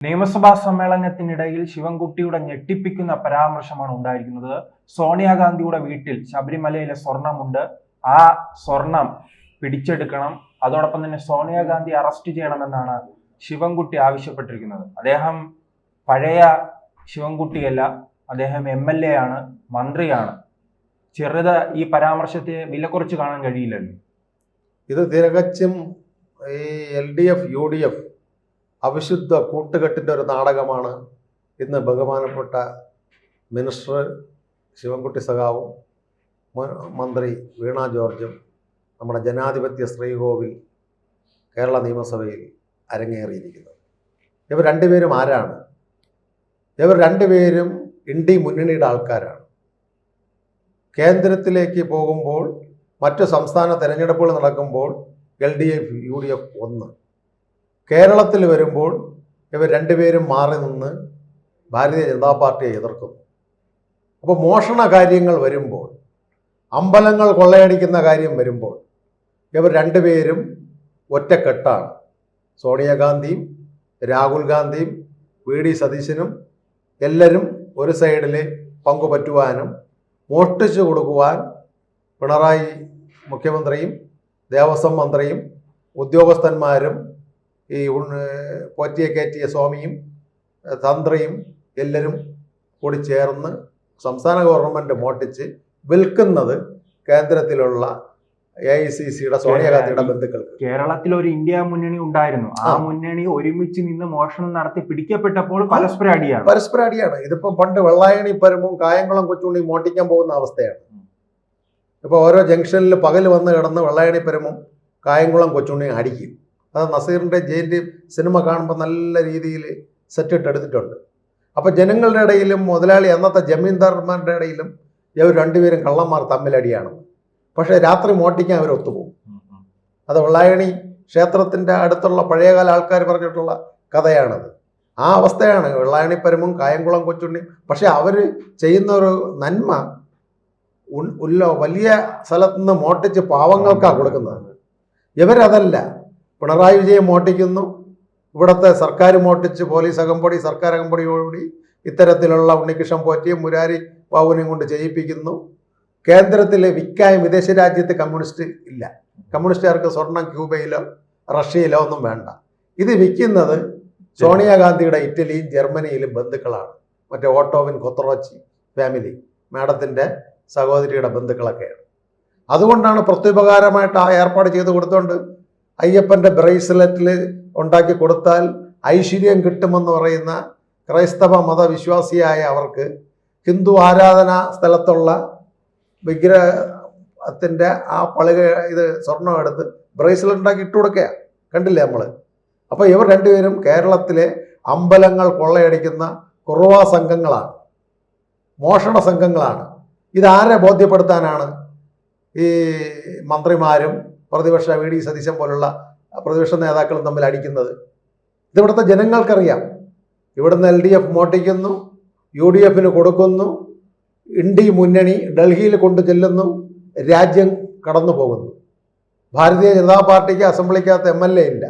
നിയമസഭാ സമ്മേളനത്തിനിടയിൽ ശിവൻകുട്ടിയുടെ ഞെട്ടിപ്പിക്കുന്ന പരാമർശമാണ് ഉണ്ടായിരിക്കുന്നത്. സോണിയാഗാന്ധിയുടെ വീട്ടിൽ ശബരിമലയിലെ സ്വർണമുണ്ട്, ആ സ്വർണം പിടിച്ചെടുക്കണം, അതോടൊപ്പം തന്നെ സോണിയാഗാന്ധി അറസ്റ്റ് ചെയ്യണമെന്നാണ് ശിവൻകുട്ടി ആവശ്യപ്പെട്ടിരിക്കുന്നത്. അദ്ദേഹം പഴയ ശിവൻകുട്ടിയല്ല, അദ്ദേഹം MLA ആണ്, മന്ത്രിയാണ്. ഈ പരാമർശത്തെ വില കുറച്ച് കാണാൻ കഴിയില്ലല്ലോ. ഇത് തികച്ചും ഈ LDF UDF അവിശുദ്ധ കൂട്ടുകെട്ടിൻ്റെ ഒരു നാടകമാണ് ഇന്ന് ബഹുമാനപ്പെട്ട മിനിസ്റ്റർ ശിവൻകുട്ടി സഖാവും മന്ത്രി വീണ ജോർജും നമ്മുടെ ജനാധിപത്യ ശ്രീകോവിൽ കേരള നിയമസഭയിൽ അരങ്ങേറിയിരിക്കുന്നത്. ഇവർ രണ്ടുപേരും ആരാണ്? ഇവർ രണ്ടുപേരും ഇന്ത്യ മുന്നണിയുടെ ആൾക്കാരാണ്. കേന്ദ്രത്തിലേക്ക് പോകുമ്പോൾ, മറ്റു സംസ്ഥാന തെരഞ്ഞെടുപ്പുകൾ നടക്കുമ്പോൾ LDF UDF ഒന്ന്, കേരളത്തിൽ വരുമ്പോൾ ഇവർ രണ്ടുപേരും മാറി നിന്ന് ഭാരതീയ ജനതാ പാർട്ടിയെ എതിർക്കുന്നു. അപ്പോൾ മോഷണ കാര്യങ്ങൾ വരുമ്പോൾ, അമ്പലങ്ങൾ കൊള്ളയടിക്കുന്ന കാര്യം വരുമ്പോൾ ഇവർ രണ്ടുപേരും ഒറ്റക്കെട്ടാണ്. സോണിയാഗാന്ധിയും രാഹുൽ ഗാന്ധിയും VD സതീശനും എല്ലാവരും ഒരു സൈഡിൽ പങ്കുപറ്റുവാനും മോഷ്ടിച്ചു കൊടുക്കുവാൻ പിണറായി മുഖ്യമന്ത്രിയും ദേവസ്വം മന്ത്രിയും ഉദ്യോഗസ്ഥന്മാരും ഈ പോറ്റിയെ കയറ്റിയ സ്വാമിയും തന്ത്രിയും എല്ലാവരും കൂടി ചേർന്ന് സംസ്ഥാന ഗവൺമെൻറ് മോഷ്ടിച്ച് വിൽക്കുന്നത് കേന്ദ്രത്തിലുള്ള AICCയുടെ സോണിയാഗാന്ധിയുടെ ബന്ധുക്കൾക്ക്. കേരളത്തിൽ ഒരു ഇന്ത്യ മുന്നണി ഉണ്ടായിരുന്നു, ആ മുന്നണി ഒരുമിച്ച് നിന്ന് മോഷണം നടത്തി പിടിക്കപ്പെട്ടപ്പോൾ പരസ്പര അടിയാണ്. ഇതിപ്പം പണ്ട് വെള്ളായണി പരമും കായംകുളം കൊച്ചുണ്ണി മോട്ടിക്കാൻ പോകുന്ന അവസ്ഥയാണ്. ഇപ്പോൾ ഓരോ ജംഗ്ഷനിൽ പകൽ വന്ന് കിടന്ന് വെള്ളായണി പരമും കായംകുളം കൊച്ചുണ്ണിയും അടിക്കും. അത് നസീറിൻ്റെ ജയിൻ്റെയും സിനിമ കാണുമ്പോൾ നല്ല രീതിയിൽ സെറ്റിട്ട് എടുത്തിട്ടുണ്ട്. അപ്പോൾ ജനങ്ങളുടെ ഇടയിലും മുതലാളി അന്നത്തെ ജമീന്ദാർമാരുടെ ഇടയിലും ഇവർ രണ്ടുപേരും കള്ളന്മാർ തമ്മിലടിയാണ്. പക്ഷേ രാത്രി മോട്ടിക്കാൻ അവർ ഒത്തുപോകും. അത് വെള്ളായണി ക്ഷേത്രത്തിൻ്റെ അടുത്തുള്ള പഴയകാല ആൾക്കാർ പറഞ്ഞിട്ടുള്ള കഥയാണത്. ആ അവസ്ഥയാണ് വെള്ളായണി പരമും കായംകുളം കൊച്ചുണ്ണിയും. പക്ഷെ അവർ ചെയ്യുന്ന ഒരു നന്മ വലിയ സ്ഥലത്തുനിന്ന് മോട്ടിച്ച് പാവങ്ങൾക്കാണ് കൊടുക്കുന്നത്. ഇവരതല്ല. പിണറായി വിജയൻ മോട്ടിക്കുന്നു, ഇവിടുത്തെ സർക്കാർ മോട്ടിച്ച് പോലീസ് അകമ്പടി, സർക്കാർ അകമ്പടിയോടുകൂടി ഇത്തരത്തിലുള്ള ഉണ്ണികൃഷ്ണൻ പോറ്റിയും മുരാരി ബാബുവിനെയും കൊണ്ട് ചെയ്യിപ്പിക്കുന്നു. കേന്ദ്രത്തിൽ വിൽക്കാൻ വിദേശ രാജ്യത്ത് കമ്മ്യൂണിസ്റ്റ് ഇല്ല. കമ്മ്യൂണിസ്റ്റുകാർക്ക് സ്വർണം ക്യൂബയിലോ റഷ്യയിലോ ഒന്നും വേണ്ട. ഇത് വിൽക്കുന്നത് സോണിയാഗാന്ധിയുടെ ഇറ്റലിയും ജർമ്മനിയിലും ബന്ധുക്കളാണ്. മറ്റേ ഓട്ടോവിൻ കൊത്തറോച്ചി ഫാമിലി, മാഡത്തിൻ്റെ സഹോദരിയുടെ ബന്ധുക്കളൊക്കെയാണ്. അതുകൊണ്ടാണ് പ്രത്യുപകാരമായിട്ട് ആ ഏർപ്പാട് ചെയ്ത് കൊടുത്തുകൊണ്ട് അയ്യപ്പൻ്റെ ബ്രേസ്ലെറ്റിൽ ഉണ്ടാക്കി കൊടുത്താൽ ഐശ്വര്യം കിട്ടുമെന്ന് പറയുന്ന ക്രൈസ്തവ മതവിശ്വാസിയായ അവർക്ക് ഹിന്ദു ആരാധനാ സ്ഥലത്തുള്ള വിഗ്രഹത്തിൻ്റെ ആ ഇത് സ്വർണം എടുത്ത് ബ്രേസ്ലെറ്റ് ഉണ്ടാക്കി ഇട്ട് കൊടുക്കുക. കണ്ടില്ലേ നമ്മൾ? അപ്പോൾ ഇവർ രണ്ടുപേരും കേരളത്തിലെ അമ്പലങ്ങൾ കൊള്ളയടിക്കുന്ന കുറുവ സംഘങ്ങളാണ്, മോഷണ സംഘങ്ങളാണ്. ഇതാരെ ബോധ്യപ്പെടുത്താനാണ് ഈ മന്ത്രിമാരും പ്രതിപക്ഷ VD സതീശൻ പോലുള്ള പ്രതിപക്ഷ നേതാക്കളും തമ്മിൽ അടിക്കുന്നത്? ഇതിവിടുത്തെ ജനങ്ങൾക്കറിയാം. ഇവിടുന്ന് LDF മോട്ടിക്കുന്നു, UDFന് കൊടുക്കുന്നു, ഇന്ത്യ മുന്നണി ഡൽഹിയിൽ കൊണ്ടു ചെല്ലുന്നു, രാജ്യം കടന്നു പോകുന്നു. ഭാരതീയ ജനതാ പാർട്ടിക്ക് അസംബ്ലിക്കകത്ത് MLA ഇല്ല.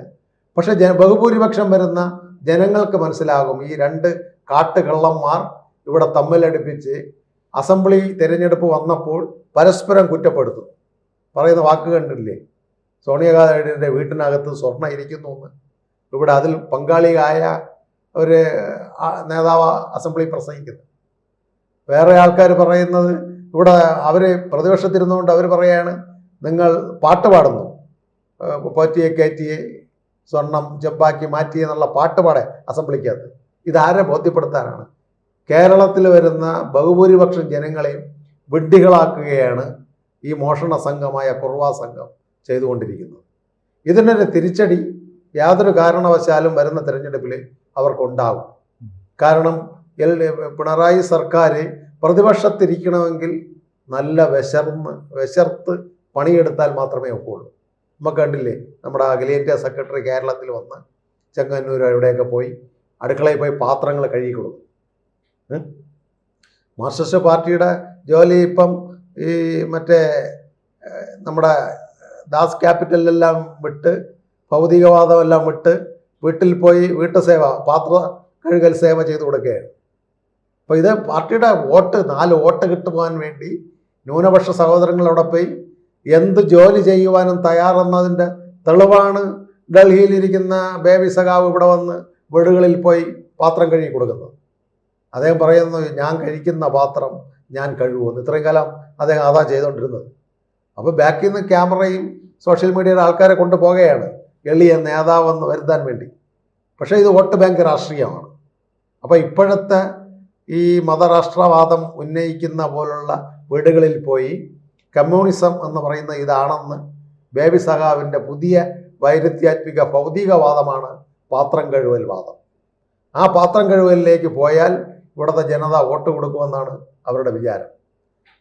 പക്ഷെ ബഹുഭൂരിപക്ഷം വരുന്ന ജനങ്ങൾക്ക് മനസ്സിലാകും ഈ രണ്ട് കാട്ടുകള്ളന്മാർ ഇവിടെ തമ്മിലടുപ്പിച്ച് അസംബ്ലി തിരഞ്ഞെടുപ്പ് വന്നപ്പോൾ പരസ്പരം കുറ്റപ്പെടുത്തുന്നു. പറയുന്ന വാക്ക് കണ്ടില്ലേ? സോണിയാഗാന്ധിയുടെ വീട്ടിനകത്ത് സ്വർണം ഇരിക്കുന്നു എന്ന്. ഇവിടെ അതിൽ പങ്കാളിയായ ഒരു നേതാവ് അസംബ്ലി പ്രസംഗിക്കുന്നു. വേറെ ആൾക്കാർ പറയുന്നത് ഇവിടെ അവർ പ്രതിപക്ഷത്തിരുന്നുകൊണ്ട് അവർ പറയാണ്, നിങ്ങൾ പാട്ട് പാടുന്നു, പോറ്റിയെ കയറ്റിയെ സ്വർണം ജബ്ബാക്കി മാറ്റി എന്നുള്ള പാട്ട് പാടെ അസംബ്ലിക്കകത്ത്. ഇതാരെ ബോധ്യപ്പെടുത്താനാണ്? കേരളത്തിൽ വരുന്ന ബഹുഭൂരിപക്ഷം ജനങ്ങളെയും വിഡ്ഢികളാക്കുകയാണ് ഈ മോഷണ സംഘമായ കുറുവ സംഘം ചെയ്തുകൊണ്ടിരിക്കുന്നത്. ഇതിനൊരു തിരിച്ചടി യാതൊരു കാരണവശാലും വരുന്ന തിരഞ്ഞെടുപ്പിൽ അവർക്കുണ്ടാകും. കാരണം പിണറായി സർക്കാർ പ്രതിപക്ഷത്തിരിക്കണമെങ്കിൽ നല്ല വിശർത്ത് പണിയെടുത്താൽ മാത്രമേ ഒക്കുള്ളൂ. നമുക്ക് കണ്ടില്ലേ, നമ്മുടെ അഖിലേന്ത്യാ സെക്രട്ടറി കേരളത്തിൽ വന്ന് ചെങ്ങന്നൂർ എവിടെയൊക്കെ പോയി അടുക്കളയിൽ പോയി പാത്രങ്ങൾ കഴുകി കൊടുക്കും. മാർക്സിസ്റ്റ് പാർട്ടിയുടെ ജോലി ഇപ്പം ഈ മറ്റേ നമ്മുടെ ദാസ് ക്യാപിറ്റലിലെല്ലാം വിട്ട് ഭൗതികവാദമെല്ലാം വിട്ട് വീട്ടിൽ പോയി വീട്ടുസേവ, പാത്ര കഴുകൽ സേവ ചെയ്തു കൊടുക്കുകയാണ്. അപ്പോൾ ഇത് പാർട്ടിയുടെ വോട്ട്, 4 വോട്ട് കിട്ടുവാൻ വേണ്ടി ന്യൂനപക്ഷ സഹോദരങ്ങളോടെ പോയി എന്ത് ജോലി ചെയ്യുവാനും തയ്യാറെന്നതിൻ്റെ തെളിവാണ് ഡൽഹിയിലിരിക്കുന്ന ബേബി സഖാവ് ഇവിടെ വന്ന് വീടുകളിൽ പോയി പാത്രം കഴുകി കൊടുക്കുന്നത്. അദ്ദേഹം പറയുന്നു, ഞാൻ കഴിക്കുന്ന പാത്രം ഞാൻ കഴുകുമെന്ന്. ഇത്രയും കാലം അദ്ദേഹം അതാ ചെയ്തുകൊണ്ടിരുന്നത്. അപ്പോൾ ബാക്കിൽ നിന്ന് ക്യാമറയും സോഷ്യൽ മീഡിയയുടെ ആൾക്കാരെ കൊണ്ടുപോകുകയാണ് എളിയ നേതാവെന്ന് വരുത്താൻ വേണ്ടി. പക്ഷേ ഇത് വോട്ട് ബാങ്ക് രാഷ്ട്രീയമാണ്. അപ്പോൾ ഇപ്പോഴത്തെ ഈ മതരാഷ്ട്രവാദം ഉന്നയിക്കുന്ന പോലുള്ള വീടുകളിൽ പോയി കമ്മ്യൂണിസം എന്ന് പറയുന്ന ഇതാണെന്ന് ബേബി സഖാവിൻ്റെ പുതിയ വൈരുദ്ധ്യാത്മിക ഭൗതികവാദമാണ് പാത്രം കഴുകൽ വാദം. ആ പാത്രം കഴുകലിലേക്ക് പോയാൽ ഇവിടുത്തെ ജനത വോട്ട് കൊടുക്കുമെന്നാണ് അവരുടെ വിചാരം.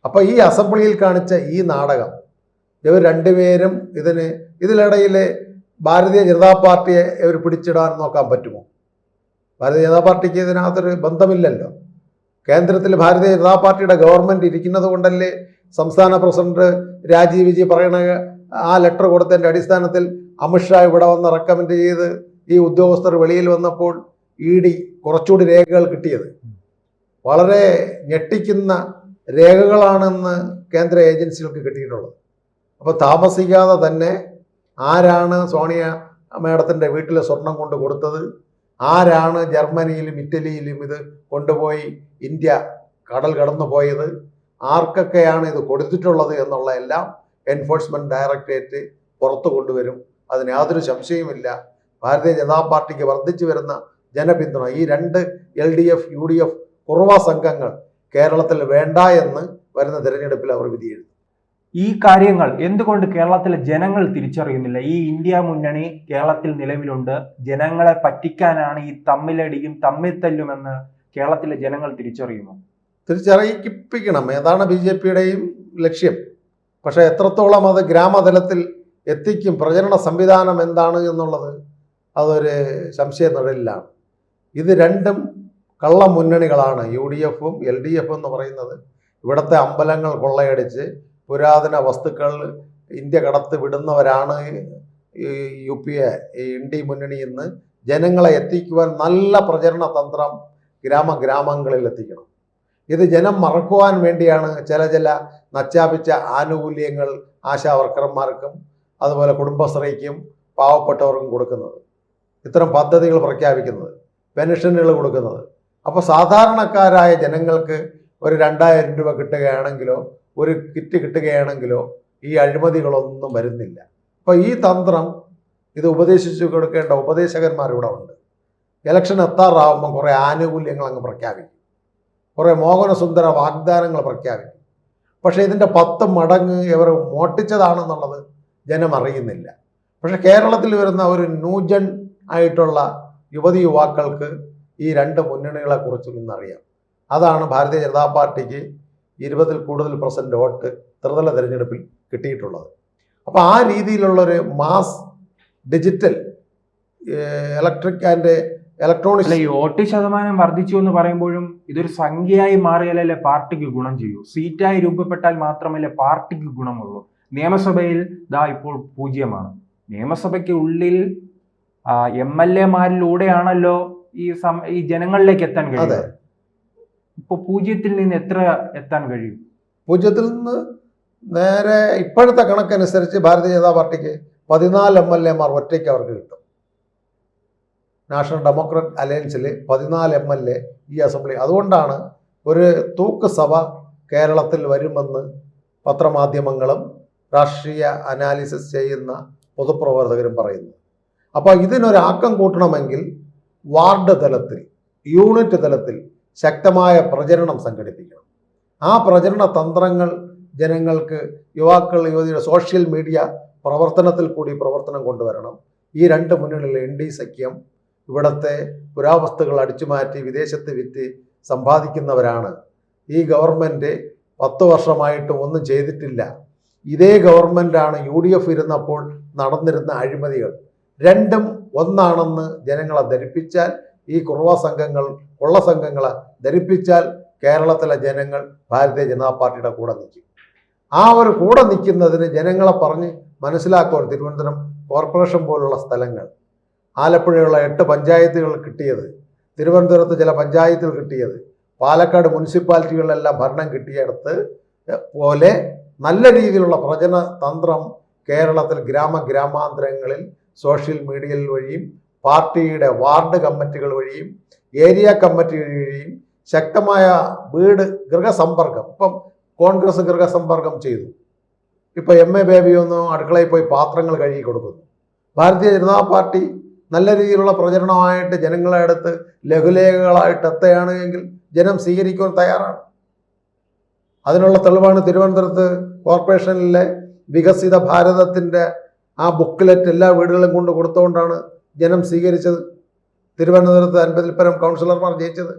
അപ്പോൾ ഈ അസംബ്ലിയിൽ കാണിച്ച ഈ നാടകം, ഇവർ രണ്ടുപേരും ഇതിനിടയിൽ ഭാരതീയ ജനതാ പാർട്ടിയെ ഇവർ പിടിച്ചിടാൻ നോക്കാൻ പറ്റുമോ? ഭാരതീയ ജനതാ പാർട്ടിക്ക് ഇതിനകത്തൊരു ബന്ധമില്ലല്ലോ. കേന്ദ്രത്തിൽ ഭാരതീയ ജനതാ പാർട്ടിയുടെ ഗവൺമെൻറ് ഇരിക്കുന്നത് കൊണ്ടല്ലേ സംസ്ഥാന പ്രസിഡന്റ് രാജീവ് വിജി പറയണ ആ ലെറ്റർ കൊടുത്തതിൻ്റെ അടിസ്ഥാനത്തിൽ അമിത്ഷാ ഇവിടെ വന്ന് റെക്കമെൻഡ് ചെയ്ത് ഈ ഉദ്യോഗസ്ഥർ വെളിയിൽ വന്നപ്പോൾ ED കുറച്ചുകൂടി രേഖകൾ കിട്ടിയത്. വളരെ ഞെട്ടിക്കുന്ന രേഖകളാണെന്ന് കേന്ദ്ര ഏജൻസികൾക്ക് കിട്ടിയിട്ടുള്ളത്. അപ്പോൾ താമസിക്കാതെ തന്നെ ആരാണ് സോണിയ മേഡത്തിൻ്റെ വീട്ടിൽ സ്വർണം കൊണ്ട് കൊടുത്തത്, ആരാണ് ജർമ്മനിയിലും ഇറ്റലിയിലും ഇത് കൊണ്ടുപോയി ഇന്ത്യ കടൽ കടന്നു പോയത്, ആർക്കൊക്കെയാണ് ഇത് കൊടുത്തിട്ടുള്ളത് എന്നുള്ള എല്ലാം എൻഫോഴ്സ്മെൻറ്റ് ഡയറക്ടറേറ്റ് പുറത്തു കൊണ്ടുവരും. അതിന് യാതൊരു സംശയവുമില്ല. ഭാരതീയ ജനതാ പാർട്ടിക്ക് വർദ്ധിച്ചു വരുന്ന ജനപിന്തുണ, ഈ 2 LDF UDF കുറവ സംഘങ്ങൾ കേരളത്തിൽ വേണ്ട എന്ന് വരുന്ന തിരഞ്ഞെടുപ്പിൽ അവർ വിധിയെഴുതും. ഈ കാര്യങ്ങൾ എന്തുകൊണ്ട് കേരളത്തിലെ ജനങ്ങൾ തിരിച്ചറിയുന്നില്ല? ഈ ഇന്ത്യ മുന്നണി കേരളത്തിൽ നിലവിലുണ്ട്, ജനങ്ങളെ പറ്റിക്കാനാണ് ഈ തമ്മിലടിയും തമ്മിൽ തല്ലുമെന്ന് കേരളത്തിലെ ജനങ്ങൾ തിരിച്ചറിയുമോ? തിരിച്ചറിയിപ്പിക്കണം. ഏതാണ് BJPയുടെയും ലക്ഷ്യം. പക്ഷേ എത്രത്തോളം അത് ഗ്രാമതലത്തിൽ എത്തിക്കും, പ്രചരണ സംവിധാനം എന്താണ് എന്നുള്ളത് അതൊരു സംശയ നിഴലിലാണ്. ഇത് രണ്ടും കള്ള മുന്നണികളാണ്. UDFും LDF എന്ന് പറയുന്നത് ഇവിടുത്തെ അമ്പലങ്ങൾ കൊള്ളയടിച്ച് പുരാതന വസ്തുക്കൾ ഇന്ത്യ കടത്ത് വിടുന്നവരാണ്. UPA ND മുന്നണി എന്ന് ജനങ്ങളെ എത്തിക്കുവാൻ നല്ല പ്രചരണ തന്ത്രം ഗ്രാമങ്ങളിൽ എത്തിക്കണം. ഇത് ജനം മറക്കുവാൻ വേണ്ടിയാണ് ചില നച്ചാപിച്ച ആനുകൂല്യങ്ങൾ ആശാവർക്കർമാർക്കും അതുപോലെ കുടുംബശ്രീക്കും പാവപ്പെട്ടവർക്കും കൊടുക്കുന്നത്, ഇത്തരം പദ്ധതികൾ പ്രഖ്യാപിക്കുന്നത്, പെൻഷനുകൾ കൊടുക്കുന്നത്. അപ്പോൾ സാധാരണക്കാരായ ജനങ്ങൾക്ക് ഒരു 2000 രൂപ കിട്ടുകയാണെങ്കിലോ ഒരു കിറ്റ് കിട്ടുകയാണെങ്കിലോ ഈ അഴിമതികളൊന്നും വരുന്നില്ല. അപ്പോൾ ഈ തന്ത്രം ഇത് ഉപദേശിച്ചു കൊടുക്കേണ്ട ഉപദേശകന്മാർ ഇവിടെ ഉണ്ട്. ഇലക്ഷൻ എത്താറാവുമ്പം കുറേ ആനുകൂല്യങ്ങൾ അങ്ങ് പ്രഖ്യാപിക്കും, കുറേ മോഹനസുന്ദര വാഗ്ദാനങ്ങൾ പ്രഖ്യാപിക്കും. പക്ഷേ ഇതിൻ്റെ 10 മടങ്ങ് ഇവർ മോട്ടിച്ചതാണെന്നുള്ളത് ജനം അറിയുന്നില്ല. പക്ഷേ കേരളത്തിൽ വരുന്ന ഒരു ന്യൂജൻ ആയിട്ടുള്ള യുവതി യുവാക്കൾക്ക് ഈ 2 മുന്നണികളെക്കുറിച്ചും ഇന്നറിയാം. അതാണ് ഭാരതീയ ജനതാ പാർട്ടിക്ക് 20-ൽ കൂടുതൽ % വോട്ട് ത്രിതല തിരഞ്ഞെടുപ്പിൽ കിട്ടിയിട്ടുള്ളത്. അപ്പോൾ ആ രീതിയിലുള്ളൊരു mass digital electric and electronics. ഈ വോട്ട് ശതമാനം വർദ്ധിച്ചു എന്ന് പറയുമ്പോഴും ഇതൊരു സംഖ്യയായി മാറിയാലല്ലേ പാർട്ടിക്ക് ഗുണം ചെയ്യൂ. സീറ്റായി രൂപപ്പെട്ടാൽ മാത്രമല്ലേ പാർട്ടിക്ക് ഗുണമുള്ളൂ. നിയമസഭയിൽ ഇപ്പോൾ 0. നിയമസഭയ്ക്ക് ഉള്ളിൽ MLA-മാരിലൂടെയാണല്ലോ ഈ ജനങ്ങളിലേക്ക് എത്താൻ കഴിയുന്നത്. ഇപ്പോൾ 0-ൽ നിന്ന് എത്ര എത്താൻ കഴിയും? 0-ൽ നിന്ന് നേരെ ഇപ്പോഴത്തെ കണക്കനുസരിച്ച് ഭാരതീയ ജനതാ പാർട്ടിക്ക് 14 MLA-മാർ ഒറ്റയ്ക്ക് അവർക്ക് കിട്ടും. നാഷണൽ ഡെമോക്രാറ്റ് അലയൻസിൽ 14 MLA ഈ അസംബ്ലി. അതുകൊണ്ടാണ് ഒരു തൂക്ക് സഭ കേരളത്തിൽ വരുമെന്ന് പത്രമാധ്യമങ്ങളും രാഷ്ട്രീയ അനാലിസിസ് ചെയ്യുന്ന പൊതുപ്രവർത്തകരും പറയുന്നു. അപ്പോൾ ഇതിനൊരാക്കം കൂട്ടണമെങ്കിൽ വാർഡ് തലത്തിൽ, യൂണിറ്റ് തലത്തിൽ ശക്തമായ പ്രചരണം സംഘടിപ്പിക്കണം. ആ പ്രചരണ തന്ത്രങ്ങൾ ജനങ്ങൾക്ക്, യുവാക്കളുടെ സോഷ്യൽ മീഡിയ പ്രവർത്തനത്തിൽ കൂടി പ്രവർത്തനം കൊണ്ടുവരണം. ഈ 2 മുന്നണികളിലെ ND സഖ്യം ഇവിടുത്തെ പുരാവസ്തുക്കൾ അടിച്ചുമാറ്റി വിദേശത്ത് വിറ്റ് സമ്പാദിക്കുന്നവരാണ്. ഈ ഗവൺമെൻറ് 10 വർഷമായിട്ടും ഒന്നും ചെയ്തിട്ടില്ല. ഇതേ ഗവൺമെൻറ്റാണ് UDF ഇരുന്നപ്പോൾ നടന്നിരുന്ന അഴിമതികൾ. രണ്ടും ഒന്നാണെന്ന് ജനങ്ങളെ ധരിപ്പിച്ചാൽ, ഈ കുറവ സംഘങ്ങൾ, കൊള്ള സംഘങ്ങളെ ധരിപ്പിച്ചാൽ കേരളത്തിലെ ജനങ്ങൾ ഭാരതീയ ജനതാ പാർട്ടിയുടെ കൂടെ നിൽക്കും. ആ ഒരു കൂടെ നിൽക്കുന്നതിന് ജനങ്ങളെ പറഞ്ഞ് മനസ്സിലാക്കുവാൻ തിരുവനന്തപുരം കോർപ്പറേഷൻ പോലുള്ള സ്ഥലങ്ങൾ ആലപ്പുഴയുള്ള 8 പഞ്ചായത്തുകൾ കിട്ടിയത്, തിരുവനന്തപുരത്ത് ചില പഞ്ചായത്തുകൾ കിട്ടിയത്, പാലക്കാട് മുനിസിപ്പാലിറ്റികളിലെല്ലാം ഭരണം കിട്ടിയെടുത്ത് പോലെ നല്ല രീതിയിലുള്ള പ്രചരണ തന്ത്രം കേരളത്തിൽ ഗ്രാമാന്തരങ്ങളിൽ സോഷ്യൽ മീഡിയയിൽ വഴിയും പാർട്ടിയുടെ വാർഡ് കമ്മിറ്റികൾ വഴിയും ഏരിയ കമ്മിറ്റികൾ വഴിയും ശക്തമായ ഗൃഹസമ്പർക്കം, ഇപ്പം കോൺഗ്രസ് ഗൃഹസമ്പർക്കം ചെയ്തു. ഇപ്പം MA ബേബി ഒന്നും അടുക്കളയിൽ പോയി പാത്രങ്ങൾ കഴുകി കൊടുക്കുന്നു. ഭാരതീയ ജനതാ പാർട്ടി നല്ല രീതിയിലുള്ള പ്രചരണമായിട്ട് ജനങ്ങളെ അടുത്ത് ലഘുലേഖകളായിട്ട് എത്തുകയാണ് എങ്കിൽ ജനം സ്വീകരിക്കുവാൻ തയ്യാറാണ്. അതിനുള്ള തെളിവാണ് തിരുവനന്തപുരത്ത് കോർപ്പറേഷനിലെ വികസിത ഭാരതത്തിൻ്റെ ആ ബുക്ക്ലെറ്റ് എല്ലാ വീടുകളും കൊണ്ട് കൊടുത്തുകൊണ്ടാണ് ജനം സ്വീകരിച്ചത്. തിരുവനന്തപുരത്ത് 50-ൽ പരം കൗൺസിലർമാർ ജയിച്ചത്.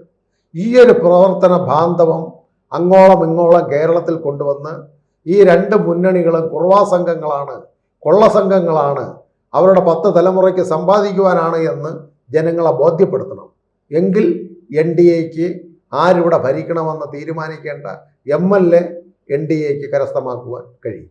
ഈ ഒരു പ്രവർത്തന ബാന്ധവം അങ്ങോളം ഇങ്ങോളം കേരളത്തിൽ കൊണ്ടുവന്ന് ഈ 2 മുന്നണികളും കുർവാ സംഘങ്ങളാണ്, കൊള്ള സംഘങ്ങളാണ്, അവരുടെ 10 തലമുറയ്ക്ക് സമ്പാദിക്കുവാനാണ് എന്ന് ജനങ്ങളെ ബോധ്യപ്പെടുത്തണം. എങ്കിൽ NDAക്ക് ആരിവിടെ ഭരിക്കണമെന്ന് തീരുമാനിക്കേണ്ട MLA NDAക്ക് കരസ്ഥമാക്കുവാൻ കഴിയും.